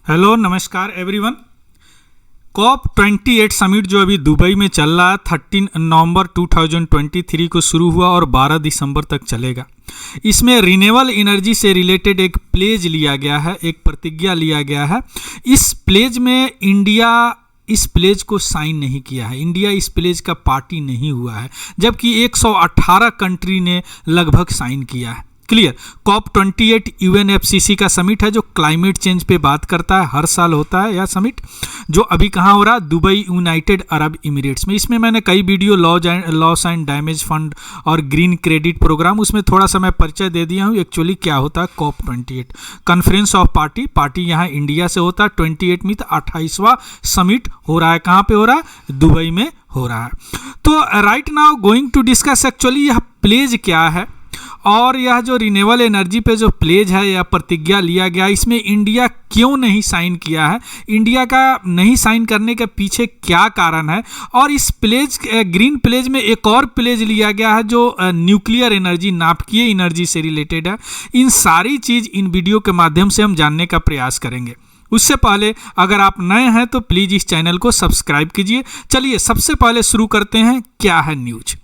Hello नमस्कार everyone. Corp 28 summit जो अभी दुबई में चल रहा है 13 नवंबर 2023 को शुरू हुआ और 12 दिसंबर तक चलेगा। इसमें रिन्यूएबल एनर्जी से रिलेटेड एक प्लेज लिया गया है, एक प्रतिज्ञा लिया गया है। इस प्लेज में इंडिया इस प्लेज को साइन नहीं किया है, इंडिया इस प्लेज का पार्टी नहीं हुआ है, जबकि 118 कंट्री ने लगभग साइन किया है। क्लियर। कॉप 28 यूएनएफसीसी का समिट है जो क्लाइमेट चेंज पे बात करता है, हर साल होता है यह समिट, जो अभी कहाँ हो रहा है, दुबई यूनाइटेड अरब इमिरेट्स में। इसमें मैंने कई video loss and damage fund और ग्रीन क्रेडिट प्रोग्राम, उसमें थोड़ा सा मैं परिचय दे दिया हूँ एक्चुअली क्या होता है। कॉप 28 कॉन्फ्रेंस ऑफ पार्टी यहाँ इंडिया से होता है। 28 में 28वां समिट हो रहा है, कहाँ पे हो रहा है, दुबई में हो रहा है। तो right now going to discuss actually यह प्लेज क्या है और यह जो रिन्यूएबल एनर्जी पे जो प्लेज है या प्रतिज्ञा लिया गया, इसमें इंडिया क्यों नहीं साइन किया है, इंडिया का नहीं साइन करने के पीछे क्या कारण है, और इस प्लेज ग्रीन प्लेज में एक और प्लेज लिया गया है जो न्यूक्लियर एनर्जी, नाभिकीय एनर्जी से रिलेटेड है। इन सारी चीज़ इन वीडियो के माध्यम से हम जानने का प्रयास करेंगे। उससे पहले अगर आप नए हैं तो प्लीज़ इस चैनल को सब्सक्राइब कीजिए। चलिए सबसे पहले शुरू करते हैं, क्या है न्यूज।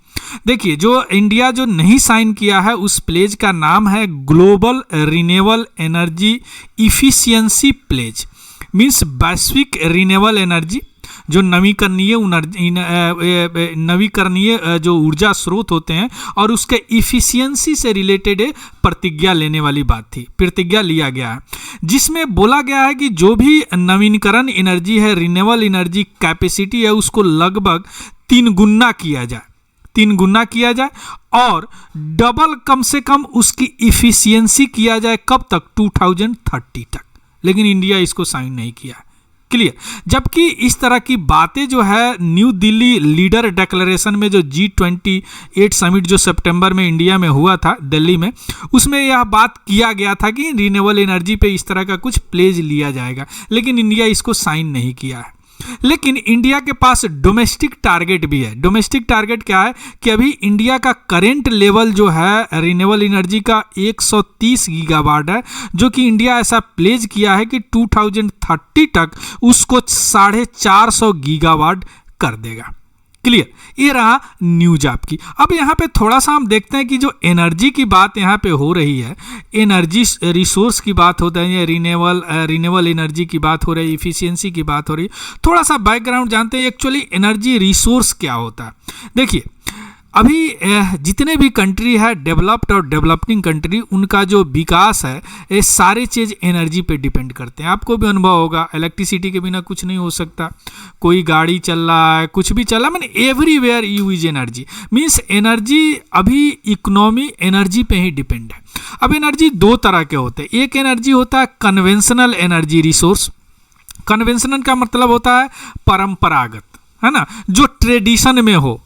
देखिए, जो इंडिया जो नहीं साइन किया है उस प्लेज का नाम है global renewable energy efficiency pledge. Means वैश्विक रिन्यूएबल एनर्जी जो नवीकरणीय जो ऊर्जा स्रोत होते हैं और उसके इफिशियंसी से रिलेटेड प्रतिज्ञा लेने वाली बात थी, प्रतिज्ञा लिया गया है, जिसमें बोला गया है कि जो भी नवीकरण एनर्जी है, रिन्यूएबल एनर्जी कैपेसिटी है, उसको लगभग 3 गुना किया जाए और डबल कम से कम उसकी इफिशियंसी किया जाए। कब तक, 2030 तक। लेकिन इंडिया इसको साइन नहीं किया। क्लियर। जबकि इस तरह की बातें जो है न्यू दिल्ली लीडर डिक्लेरेशन में जो G28 समिट जो सितंबर में इंडिया में हुआ था दिल्ली में, उसमें यह बात किया गया था कि रिन्यूएबल एनर्जी पे इस तरह का कुछ प्लेज लिया जाएगा, लेकिन इंडिया इसको साइन नहीं किया है। लेकिन इंडिया के पास डोमेस्टिक टारगेट भी है। डोमेस्टिक टारगेट क्या है कि अभी इंडिया का करेंट लेवल जो है रिन्यूएबल एनर्जी का 130 गीगावाट है, जो कि इंडिया ऐसा प्लेज किया है कि 2030 तक उसको 450 गीगावाट कर देगा। क्लियर। ये रहा न्यूज आपकी। अब यहाँ पे थोड़ा सा हम देखते हैं कि जो एनर्जी की बात यहाँ पे हो रही है, एनर्जी रिसोर्स की बात होता है, रिन्यूएबल एनर्जी की बात हो रही है, इफिशियंसी की बात हो रही है। थोड़ा सा बैकग्राउंड जानते हैं एक्चुअली एनर्जी रिसोर्स क्या होता है। देखिए, अभी जितने भी कंट्री है, डेवलप्ड और डेवलपिंग कंट्री, उनका जो विकास है ये सारे चीज़ एनर्जी पे डिपेंड करते हैं। आपको भी अनुभव होगा, इलेक्ट्रिसिटी के बिना कुछ नहीं हो सकता। कोई गाड़ी चल रहा है, कुछ भी चल रहा है, मैंने everywhere use energy. Means energy अभी इकोनॉमी एनर्जी पे ही डिपेंड है। अब एनर्जी 2 तरह के होते हैं। एक एनर्जी होता है कन्वेंशनल एनर्जी रिसोर्स। कन्वेंशनल का मतलब होता है परंपरागत, है ना, जो ट्रेडिशन में हो।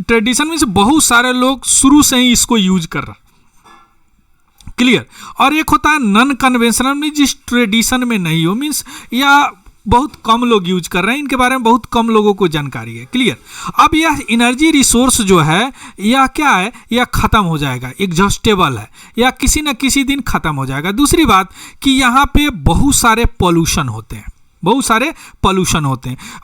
ट्रेडिशन मीन्स बहुत सारे लोग शुरू से ही इसको यूज कर रहा। क्लियर। और एक होता है नॉन कन्वेंशनल में, जिस ट्रेडिशन में नहीं हो, मीन्स या बहुत कम लोग यूज कर रहे हैं, इनके बारे में बहुत कम लोगों को जानकारी है। क्लियर। अब यह एनर्जी रिसोर्स जो है यह क्या है, यह खत्म हो जाएगा, एग्जॉस्टेबल है, या किसी न किसी दिन खत्म हो जाएगा। दूसरी बात कि यहाँ पे बहुत सारे पॉल्यूशन होते हैं,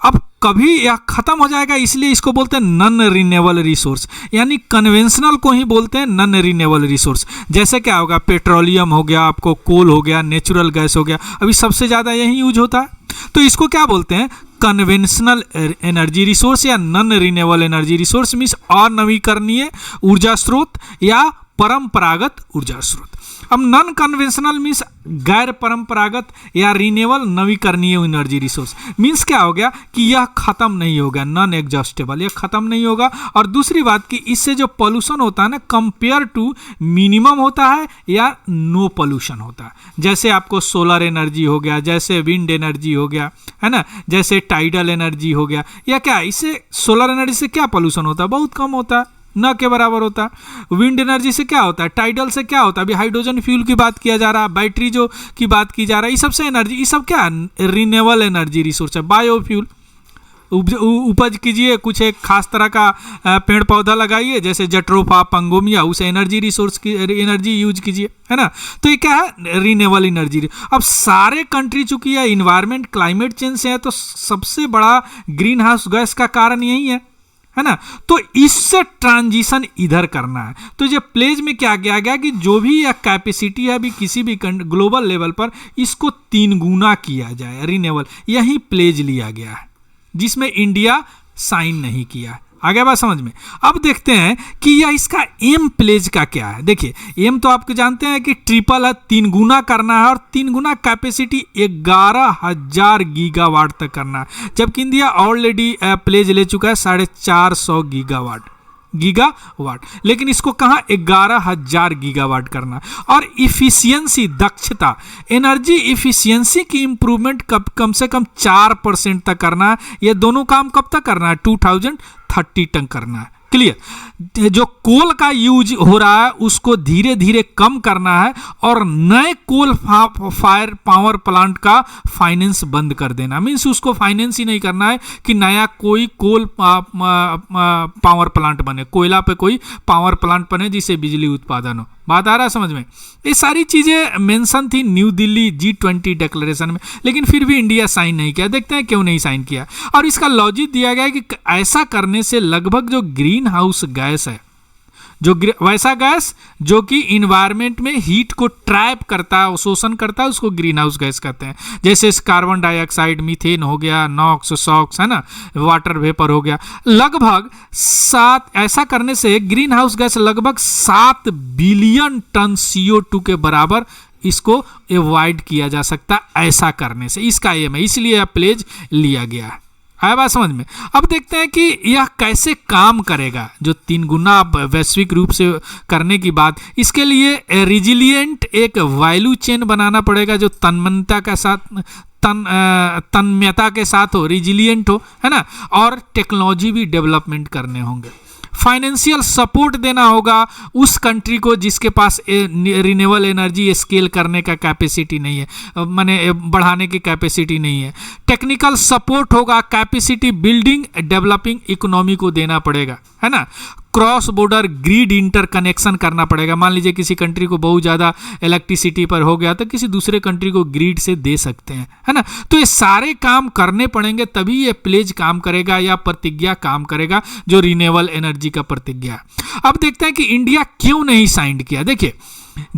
अब कभी यह खत्म हो जाएगा, इसलिए इसको बोलते हैं नॉन रिन्यूएबल रिसोर्स, यानी कन्वेंशनल को ही बोलते हैं नॉन रिन्यूएबल रिसोर्स। जैसे क्या होगा, पेट्रोलियम हो गया, आपको कोल हो गया, नेचुरल गैस हो गया, अभी सबसे ज़्यादा यही यूज होता है। तो इसको क्या बोलते हैं, कन्वेंशनल एनर्जी रिसोर्स या non renewable energy resource. Means अनवीकरणीय ऊर्जा स्रोत या परंपरागत ऊर्जा स्रोत। अब नॉन कन्वेंशनल मीन्स गैर परंपरागत या रिन्यूएबल नवीकरणीय एनर्जी रिसोर्स। मीन्स क्या हो गया कि यह खत्म नहीं होगा, नॉन एग्जॉस्टेबल, यह खत्म नहीं होगा। और दूसरी बात कि इससे जो पोल्यूशन होता है ना, कंपेयर टू मिनिमम होता है या नो पोल्यूशन होता है। जैसे आपको सोलर एनर्जी हो गया, जैसे विंड एनर्जी हो गया, है ना, जैसे टाइडल एनर्जी हो गया, या क्या इससे सोलर एनर्जी से क्या पोल्यूशन होता है, बहुत कम होता है, न के बराबर होता है। विंड एनर्जी से क्या होता है, टाइडल से क्या होता है, अभी हाइड्रोजन फ्यूल की बात किया जा रहा है, बैटरी जो की बात की जा रहा है, ये सबसे एनर्जी, ये सब क्या रिन्यूएबल एनर्जी रिसोर्स है। बायोफ्यूल, उपज कीजिए, कुछ एक खास तरह का पेड़ पौधा लगाइए जैसे जट्रोफा, पंगोमिया, उसे एनर्जी रिसोर्स की एनर्जी यूज कीजिए, है ना। तो ये क्या है, रिन्यूएबल एनर्जी। अब सारे कंट्री चूंकि यह इन्वायरमेंट क्लाइमेट चेंज से है, तो सबसे बड़ा ग्रीन हाउस गैस का कारण यही है ना। तो इससे ट्रांजिशन इधर करना है। तो ये प्लेज में क्या किया गया कि जो भी यह कैपेसिटी है अभी किसी भी ग्लोबल लेवल पर, इसको 3 गुना किया जाए रिन्यूएबल, यही प्लेज लिया गया है, जिसमें इंडिया साइन नहीं किया है। आ गया बात समझ में। अब देखते हैं कि यह इसका एम प्लेज का क्या है। देखिए एम तो आपको जानते हैं कि ट्रिपल है, 3 गुना करना है, और 3 गुना कैपेसिटी 11,000 गीगावाट तक करना है, जबकि इंडिया ऑलरेडी प्लेज ले चुका है 450 गीगावाट, लेकिन इसको कहाँ 11,000 गीगावाट करना। और इफिशियंसी, दक्षता, एनर्जी इफिशियंसी की इंप्रूवमेंट कम से कम 4% तक करना है। ये दोनों काम कब तक करना है, 2030 तक करना है। क्लियर। जो कोल का यूज हो रहा है उसको धीरे धीरे कम करना है, और नए कोल फायर पावर प्लांट का फाइनेंस बंद कर देना। मीन्स उसको फाइनेंस ही नहीं करना है कि नया कोई कोल पावर प्लांट बने, कोयला पे कोई पावर प्लांट बने जिससे बिजली उत्पादन हो। बात आ रहा है समझ में। ये सारी चीजें मेंशन थी न्यू दिल्ली G20 डिक्लेरेशन में, लेकिन फिर भी इंडिया साइन नहीं किया। देखते हैं क्यों नहीं साइन किया। और इसका लॉजिक दिया गया है कि ऐसा करने से लगभग जो ग्रीन हाउस गैस है, जो वैसा गैस जो कि इन्वायरमेंट में हीट को ट्रैप करता है, शोषण करता है, उसको ग्रीन हाउस गैस कहते हैं। जैसे कार्बन डाइऑक्साइड, मीथेन हो गया, नॉक्स, सॉक्स, है ना, वाटर वेपर हो गया। लगभग 7, ऐसा करने से ग्रीन हाउस गैस लगभग 7 बिलियन टन CO2 के बराबर इसको अवॉइड किया जा सकता है ऐसा करने से। इसका एम है, इसलिए यह प्लेज लिया गया है। आया बात समझ में। अब देखते हैं कि यह कैसे काम करेगा। जो 3 गुना वैश्विक रूप से करने की बात, इसके लिए रिजिलियंट एक वैल्यू चेन बनाना पड़ेगा जो तन्मयता के साथ तन्मयता के साथ हो, रिजिलियंट हो, है ना। और टेक्नोलॉजी भी डेवलपमेंट करने होंगे। फाइनेंशियल सपोर्ट देना होगा उस कंट्री को जिसके पास रिन्यूएबल एनर्जी स्केल करने का कैपेसिटी नहीं है, माने बढ़ाने की कैपेसिटी नहीं है। टेक्निकल सपोर्ट होगा, कैपेसिटी बिल्डिंग डेवलपिंग इकोनॉमी को देना पड़ेगा, है ना। क्रॉस बॉर्डर ग्रिड इंटरकनेक्शन करना पड़ेगा। मान लीजिए किसी कंट्री को बहुत ज़्यादा इलेक्ट्रिसिटी पर हो गया तो किसी दूसरे कंट्री को ग्रिड से दे सकते हैं, है ना। तो ये सारे काम करने पड़ेंगे तभी ये प्लेज काम करेगा या प्रतिज्ञा काम करेगा, जो रिन्यूएबल एनर्जी का प्रतिज्ञा। अब देखते हैं कि इंडिया क्यों नहीं साइन किया। देखिए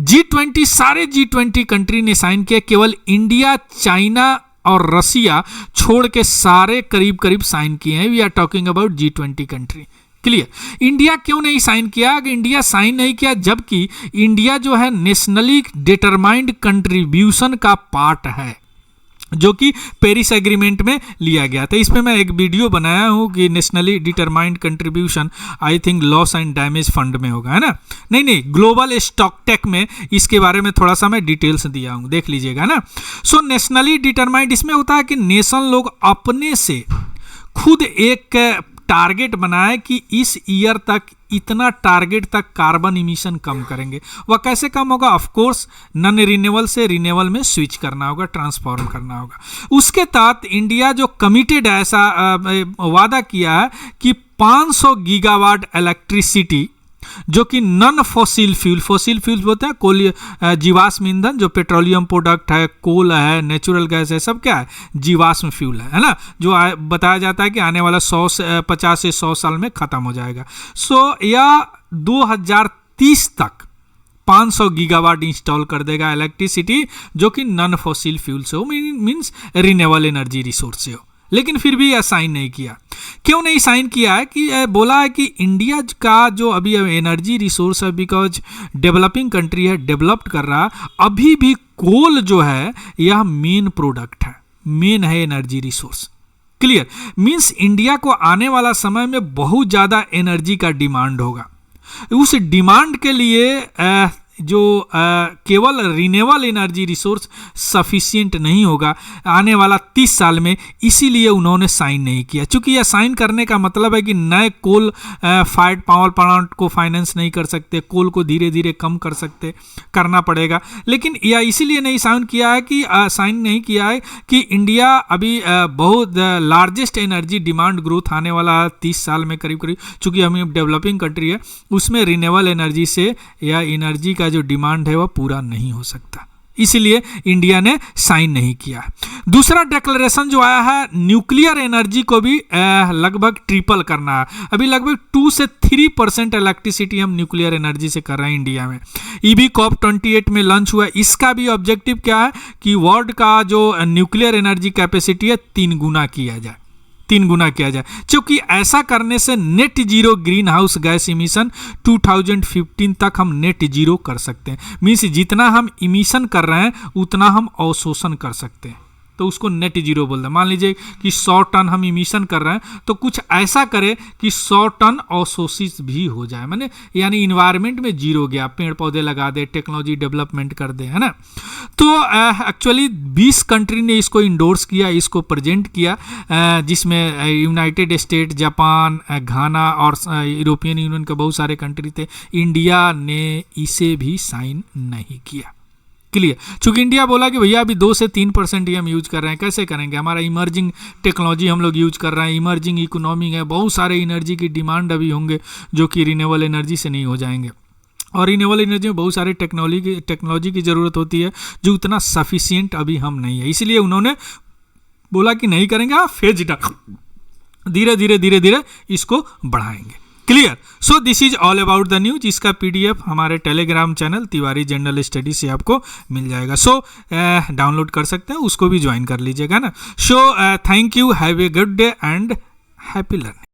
G20, सारे G20 कंट्री ने साइन किया, केवल इंडिया, चाइना और रसिया छोड़ के सारे करीब करीब साइन किए हैं। We are talking about G20 country. Clear. India क्यों नहीं साइन किया? कि इंडिया साइन नहीं किया जबकि इंडिया जो है नेशनली डिटरमाइंड कंट्रीब्यूशन का पार्ट है, जो कि पेरिस एग्रीमेंट में लिया गया था। इस पे मैं एक वीडियो बनाया हूँ कि nationally determined contribution, I think loss and damage fund में होगा, है ना। नहीं, ग्लोबल स्टॉक टेक में इसके बारे में थोड़ा सा मैं डिटेल्स दिया हूँ, देख लीजिएगा ना। सो नेशनली डिटरमाइंड इसमें होता है कि नेशन लोग अपने से खुद एक टारगेट बनाए कि इस ईयर तक इतना टारगेट तक कार्बन इमिशन कम करेंगे। वह कैसे कम होगा? ऑफ कोर्स नॉन रिन्यूएबल से रिन्यूएबल में स्विच करना होगा, ट्रांसफॉर्म करना होगा। उसके तहत इंडिया जो कमिटेड है, ऐसा वादा किया है कि 500 गीगावाट इलेक्ट्रिसिटी जो कि नॉन फॉसिल फ्यूल बोलते हैं कोल, जीवाश्म ईंधन, जो पेट्रोलियम प्रोडक्ट है, कोल है, नेचुरल गैस है, सब क्या है? जीवाश्म फ्यूल है ना। जो बताया जाता है कि आने वाला 50 से 100 साल में खत्म हो जाएगा। सो यह 2030 तक 500 गीगावाट इंस्टॉल कर देगा इलेक्ट्रिसिटी, जो कि नॉन फॉसिल फ्यूल से हो, मीन्स रिन्यूएबल एनर्जी रिसोर्स से हो। लेकिन फिर भी यह साइन नहीं किया। क्यों नहीं साइन किया है? कि बोला है कि इंडिया का जो अभी एनर्जी रिसोर्स है, बिकॉज डेवलपिंग कंट्री है, डेवलप्ड कर रहा, अभी भी कोल जो है यह मेन प्रोडक्ट है, मेन है energy resource. Clear. Means India को आने वाला समय में बहुत ज़्यादा एनर्जी का डिमांड होगा। उस डिमांड के लिए जो केवल रिन्यूएबल एनर्जी रिसोर्स सफिशिएंट नहीं होगा आने वाला 30 साल में, इसीलिए उन्होंने साइन नहीं किया। चूंकि यह साइन करने का मतलब है कि नए कोल फायर्ड पावर प्लांट को फाइनेंस नहीं कर सकते, कोल को धीरे धीरे कम करना पड़ेगा। लेकिन यह इसीलिए नहीं साइन नहीं किया है कि इंडिया अभी बहुत लार्जेस्ट एनर्जी डिमांड ग्रोथ आने वाला 30 साल में करीब, चूंकि हम डेवलपिंग कंट्री है, उसमें रिन्यूएबल एनर्जी से या एनर्जी का जो डिमांड है वह पूरा नहीं हो सकता, इसलिए इंडिया ने साइन नहीं किया। दूसरा डिक्लेरेशन जो आया है, न्यूक्लियर एनर्जी को भी लगभग ट्रिपल करना है। अभी लगभग 2 से 3% इलेक्ट्रिसिटी हम न्यूक्लियर एनर्जी से कर रहे हैं इंडिया में। ईबी COP28 में लॉन्च हुआ, इसका भी ऑब्जेक्टिव क्या है कि वर्ल्ड का जो न्यूक्लियर एनर्जी कैपेसिटी है 3 गुना किया जाए, क्योंकि ऐसा करने से net zero green house gas emission 2015 तक हम नेट जीरो कर सकते हैं। मीन्स जितना हम इमिशन कर रहे हैं उतना हम अवशोषण कर सकते हैं, तो उसको नेट जीरो बोलते हैं। मान लीजिए कि 100 टन हम इमिशन कर रहे हैं, तो कुछ ऐसा करें कि 100 टन अवशोषित भी हो जाए, माने यानी इन्वायरमेंट में जीरो गया, पेड़ पौधे लगा दे, टेक्नोलॉजी डेवलपमेंट कर दे, है ना। तो एक्चुअली 20 कंट्री ने इसको इंडोर्स किया, इसको प्रेजेंट किया, जिसमें यूनाइटेड स्टेट, जापान, घाना और यूरोपियन यूनियन के बहुत सारे कंट्री थे। इंडिया ने इसे भी साइन नहीं किया। क्लियर। चूंकि इंडिया बोला कि भैया अभी 2 से 3% ही हम यूज कर रहे हैं, कैसे करेंगे, हमारा इमर्जिंग टेक्नोलॉजी हम लोग यूज कर रहे हैं, इमर्जिंग इकोनॉमी है, बहुत सारे एनर्जी की डिमांड अभी होंगे जो कि रिन्यूएबल एनर्जी से नहीं हो जाएंगे। और रिन्यूएबल एनर्जी में बहुत सारे टेक्नोलॉजी की ज़रूरत होती है जो उतना सफिशिएंट अभी हम नहीं है, इसलिए उन्होंने बोला कि नहीं करेंगे, हाँ फेज धीरे धीरे इसको बढ़ाएंगे। Clear. So this is all about the news. इसका PDF हमारे Telegram channel Tiwari general study से आपको मिल जाएगा। सो डाउनलोड कर सकते हैं, उसको भी ज्वाइन कर लीजिएगा ना। So thank you, have a good day and happy learning.